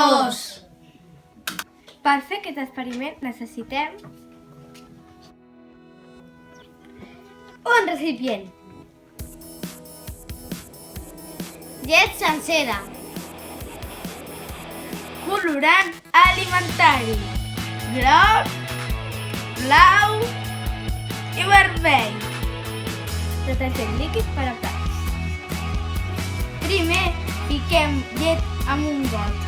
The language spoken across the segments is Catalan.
2. Per fer aquest experiment necessitem un recipient, llet sencera, colorant alimentari, groc, blau i vermell, detergent líquid per a plats. Primer fiquem llet en un got.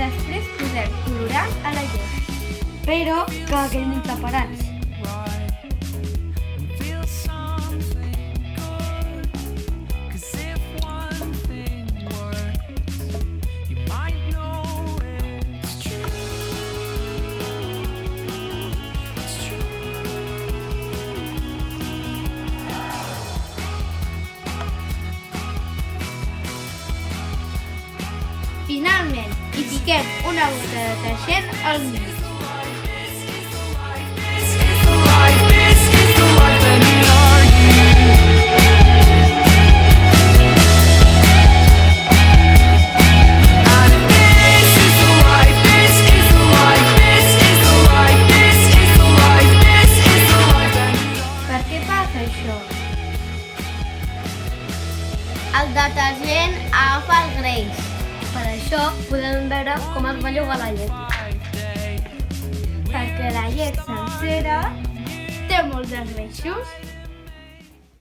Després posem colorant a la llet, però que quedin separats. Finalment, hi fiquem una gota de detergent al mig. Per què passa això? El detergent agafa el greix. Per això podem veure com es belluga la llet. Perquè la llet sencera té molts greixos.